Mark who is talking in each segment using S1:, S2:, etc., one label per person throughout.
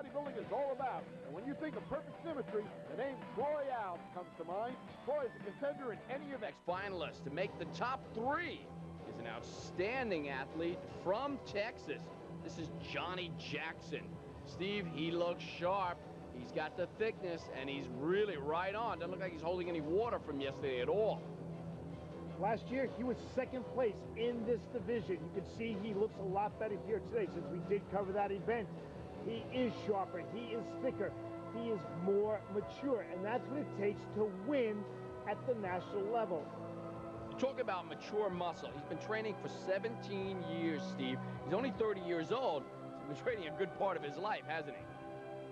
S1: bodybuilding is all about. And when you think of perfect symmetry, the name Troy Alves comes to mind. Troy is a contender in any event.
S2: Next finalist to make the top 3 is an outstanding athlete from Texas. This is Johnny Jackson. Steve, he looks sharp. He's got the thickness, and he's really right on. Doesn't look like he's holding any water from yesterday at all.
S3: Last year, he was second place in this division. You can see he looks a lot better here today since we did cover that event. He is sharper, he is thicker, he is more mature, and that's what it takes to win at the national level.
S2: You talk about mature muscle. He's been training for 17 years, Steve. He's only 30 years old. He's been training a good part of his life, hasn't he?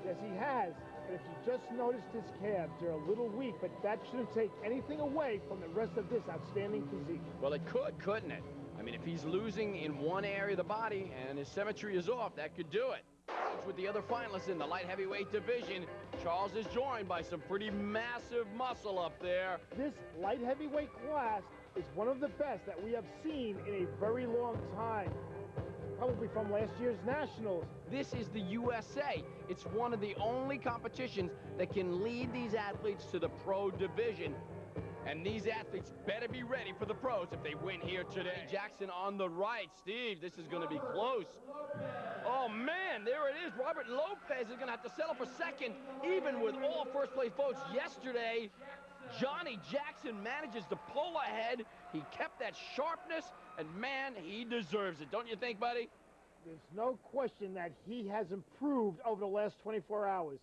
S3: Yes, he has. And if you just noticed his calves, they're a little weak, but that shouldn't take anything away from the rest of this outstanding physique.
S2: Well, it could, couldn't it? I mean, if he's losing in one area of the body and his symmetry is off, that could do it. With the other finalists in the light heavyweight division, Charles is joined by some pretty massive muscle up there.
S3: This light heavyweight class is one of the best that we have seen in a very long time. Probably from last year's Nationals.
S2: This is the USA. It's one of the only competitions that can lead these athletes to the pro division. And these athletes better be ready for the pros if they win here today. Jackson on the right. Steve, this is going to be close. Oh, man, there it is. Robert Lopez is going to have to settle for second, even with all first-place votes yesterday. Johnny Jackson manages to pull ahead. He kept that sharpness, and, man, he deserves it. Don't you think, buddy?
S3: There's no question that he has improved over the last 24 hours.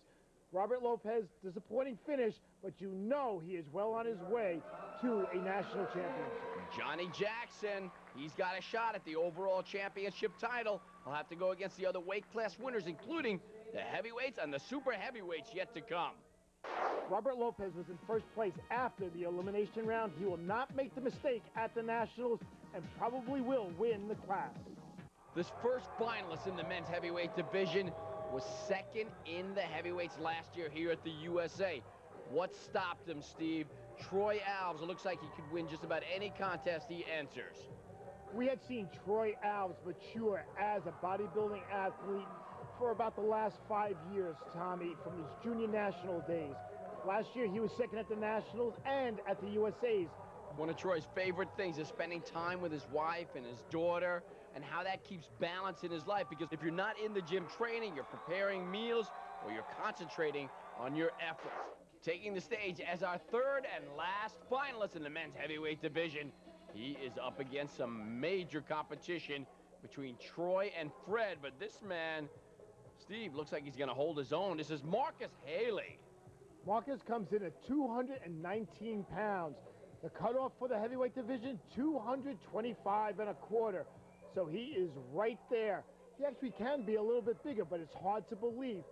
S3: Robert Lopez, disappointing finish, but you know he is well on his way to a national championship.
S2: Johnny Jackson, he's got a shot at the overall championship title. He'll have to go against the other weight class winners, including the heavyweights and the super heavyweights yet to come.
S3: Robert Lopez was in first place after the elimination round. He will not make the mistake at the Nationals and probably will win the class.
S2: This first finalist in the men's heavyweight division was second in the heavyweights last year here at the USA. What stopped him, Steve? Troy Alves. It looks like he could win just about any contest he enters.
S3: We had seen Troy Alves mature as a bodybuilding athlete for about the last 5 years, Tommy, from his junior national days. Last year, he was second at the Nationals and at the USA's.
S2: One of Troy's favorite things is spending time with his wife and his daughter, and how that keeps balance in his life, because if you're not in the gym training, you're preparing meals, or you're concentrating on your efforts. Taking the stage as our third and last finalist in the men's heavyweight division, he is up against some major competition between Troy and Fred, but this man, Steve, looks like he's going to hold his own. This is Marcus Haley.
S3: Marcus comes in at 219 pounds. The cutoff for the heavyweight division, 225 and a quarter. So he is right there. He actually can be a little bit bigger, but it's hard to believe.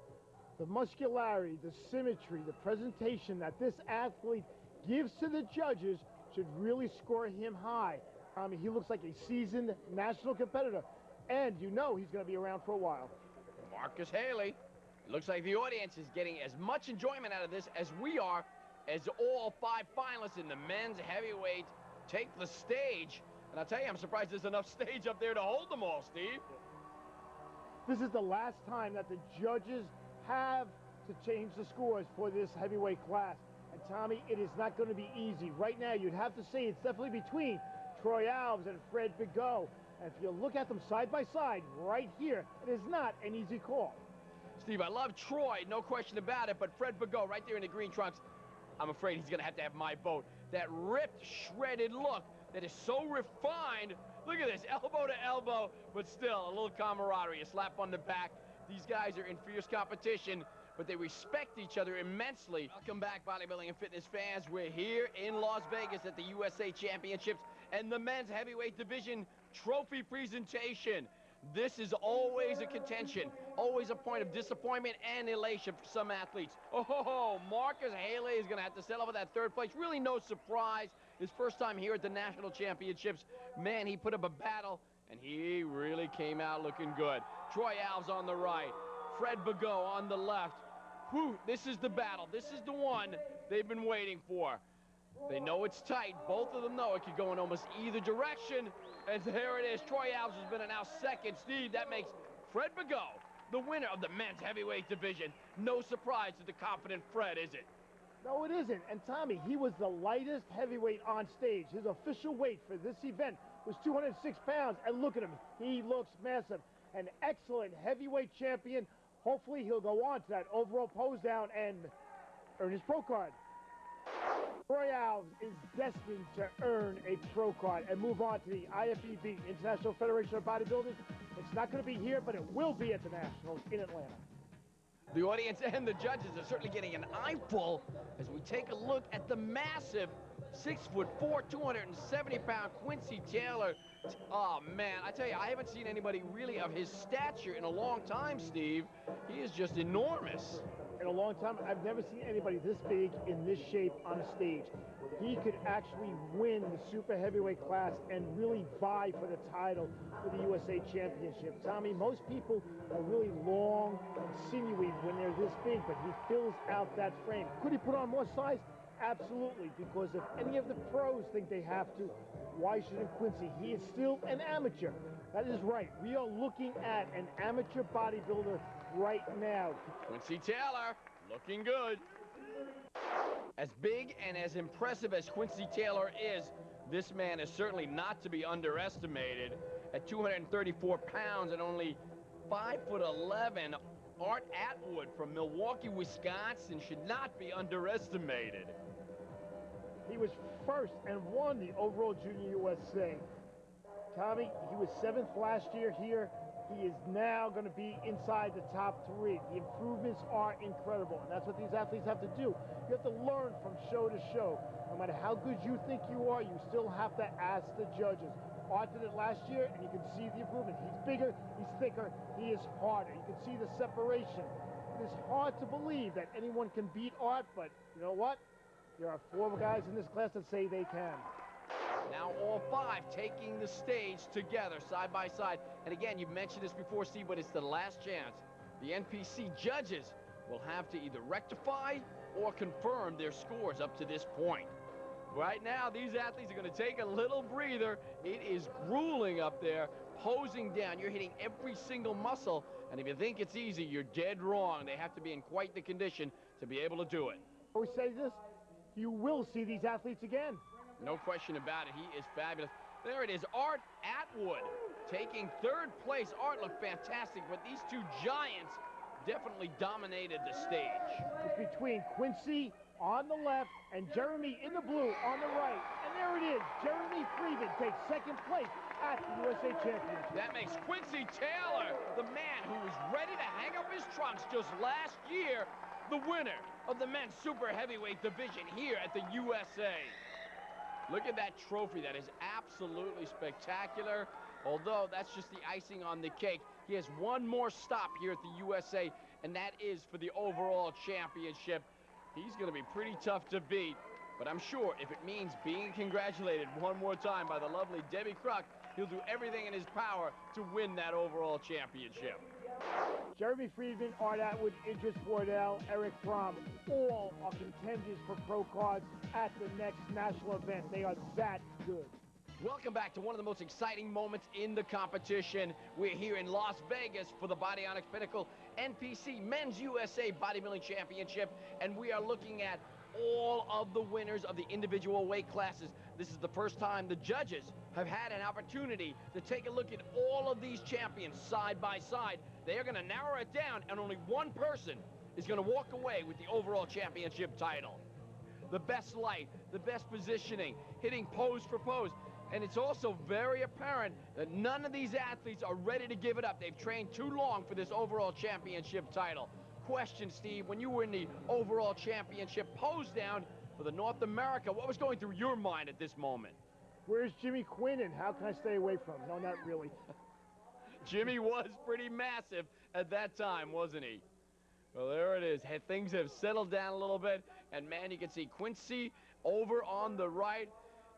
S3: The muscularity, the symmetry, the presentation that this athlete gives to the judges should really score him high. I mean, he looks like a seasoned national competitor, and you know he's going to be around for a while.
S2: Marcus Haley. Looks like the audience is getting as much enjoyment out of this as we are, as all 5 finalists in the men's heavyweight take the stage. And I'll tell you, I'm surprised there's enough stage up there to hold them all, Steve.
S3: This is the last time that the judges have to change the scores for this heavyweight class. And Tommy, it is not going to be easy. Right now, you'd have to say it's definitely between Troy Alves and Fred Bigot. And if you look at them side by side right here, it is not an easy call.
S2: Steve, I love Troy, no question about it, but Fred Bigot right there in the green trunks, I'm afraid he's going to have my vote. That ripped, shredded look that is so refined. Look at this, elbow to elbow, but still a little camaraderie, a slap on the back. These guys are in fierce competition, but they respect each other immensely. Welcome back, bodybuilding and fitness fans. We're here in Las Vegas at the USA Championships and the men's heavyweight division trophy presentation. This is always a contention, always a point of disappointment and elation for some athletes. Oh, Marcus Haley is going to have to settle for that third place. Really no surprise. His first time here at the national championships. Man, he put up a battle, and he really came out looking good. Troy Alves on the right, Fred Bigot on the left. Whew, this is the battle. This is the one they've been waiting for. They know it's tight. Both of them know it could go in almost either direction. And there it is. Troy Alves has been announced second. Steve, that makes Fred Bigot the winner of the men's heavyweight division. No surprise to the confident Fred, is it?
S3: No, it isn't. And Tommy, he was the lightest heavyweight on stage. His official weight for this event was 206 pounds. And look at him. He looks massive. An excellent heavyweight champion. Hopefully he'll go on to that overall pose down and earn his pro card. Troy Alves is destined to earn a pro card and move on to the IFBB, International Federation of Bodybuilding. It's not going to be here, but it will be at the Nationals in Atlanta.
S2: The audience and the judges are certainly getting an eyeful as we take a look at the massive 6'4", 270-pound Quincy Taylor. Oh, man, I tell you, I haven't seen anybody really of his stature in a long time, Steve. He is just enormous.
S3: In a long time, I've never seen anybody this big in this shape on a stage. He could actually win the super heavyweight class and really vie for the title for the USA Championship. Tommy, most people are really long and sinewy when they're this big, but he fills out that frame. Could he put on more size? Absolutely, because if any of the pros think they have to, why shouldn't Quincy? He is still an amateur. That is right. We are looking at an amateur bodybuilder right now.
S2: Quincy Taylor, looking good. As big and as impressive as Quincy Taylor is, this man is certainly not to be underestimated. At 234 pounds and only 5'11", Art Atwood from Milwaukee, Wisconsin should not be underestimated.
S3: He was first and won the overall Junior USA. Tommy, he was 7th last year here. He is now going to be inside the top 3. The improvements are incredible, and that's what these athletes have to do. You have to learn from show to show. No matter how good you think you are, you still have to ask the judges. Art did it last year, and you can see the improvement. He's bigger, he's thicker, he is harder. You can see the separation. It is hard to believe that anyone can beat Art, but you know what? There are 4 guys in this class that say they can.
S2: Now all 5 taking the stage together, side by side. And again, you've mentioned this before, Steve, but it's the last chance. The NPC judges will have to either rectify or confirm their scores up to this point. Right now, these athletes are going to take a little breather. It is grueling up there, posing down. You're hitting every single muscle. And if you think it's easy, you're dead wrong. They have to be in quite the condition to be able to do it.
S3: We say this, you will see these athletes again.
S2: No question about it. He is fabulous. There it is, Art Atwood taking 3rd place. Art looked fantastic, but these 2 giants definitely dominated the stage.
S3: It's between Quincy on the left and Jeremy in the blue on the right. And there it is. Jeremy Freeman takes 2nd place at the USA Championship.
S2: That makes Quincy Taylor, the man who was ready to hang up his trunks just last year, the winner of the men's super heavyweight division here at the USA. Look at that trophy. That is absolutely spectacular. Although that's just the icing on the cake. He has one more stop here at the USA, and that is for the overall championship. He's going to be pretty tough to beat. But I'm sure if it means being congratulated one more time by the lovely Debbie Kruk, he'll do everything in his power to win that overall championship.
S3: Jeremy Friedman, Art Atwood, Idris Wardell, Eric Fromm, all are contenders for pro cards at the next national event. They are that good.
S2: Welcome back to one of the most exciting moments in the competition. We're here in Las Vegas for the Body-Onyx Pinnacle NPC Men's USA Bodybuilding Championship, and we are looking at all of the winners of the individual weight classes. This is the first time the judges have had an opportunity to take a look at all of these champions side by side. They are going to narrow it down, and only one person is going to walk away with the overall championship title. The best light, the best positioning, hitting pose for pose. And it's also very apparent that none of these athletes are ready to give it up. They've trained too long for this overall championship title. Question, Steve, when you were in the overall championship pose down for the North America, what was going through your mind at this moment?
S3: Where's Jimmy Quinn, and how can I stay away from him? No, not really.
S2: Jimmy was pretty massive at that time, wasn't he? Well, there it is. Things have settled down a little bit, and man, you can see Quincy over on the right.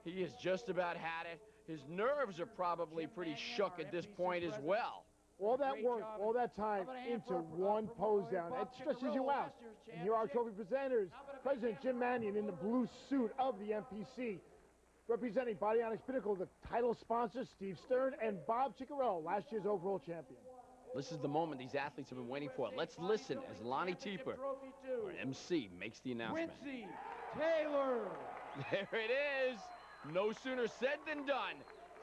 S2: He has just about had it. His nerves are probably pretty shook at this point as well.
S3: All that work, all that time into one pose down. It stretches you out. And here are our trophy presenters. President Jim Mannion in the blue suit of the NPC. Representing Body-Onyx Pinnacle, the title sponsor, Steve Stern, and Bob Ciccarello, last year's overall champion.
S2: This is the moment these athletes have been waiting for. Let's listen as Lonnie Teeper, or MC, makes the announcement.
S1: Quincy Taylor.
S2: There it is. No sooner said than done.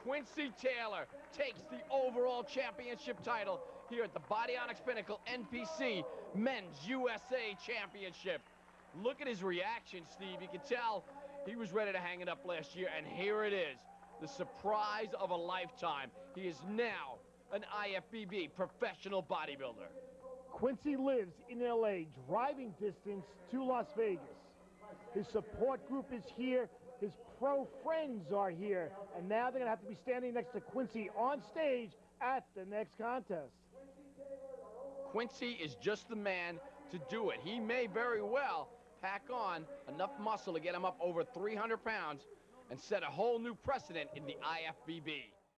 S2: Quincy Taylor takes the overall championship title here at the Body-Onyx Pinnacle NPC Men's USA Championship. Look at his reaction, Steve. You can tell he was ready to hang it up last year, and here it is. The surprise of a lifetime. He is now an IFBB professional bodybuilder.
S3: Quincy lives in LA, driving distance to Las Vegas. His support group is here. His pro friends are here. And now they're going to have to be standing next to Quincy on stage at the next contest.
S2: Quincy is just the man to do it. He may very well pack on enough muscle to get him up over 300 pounds and set a whole new precedent in the IFBB.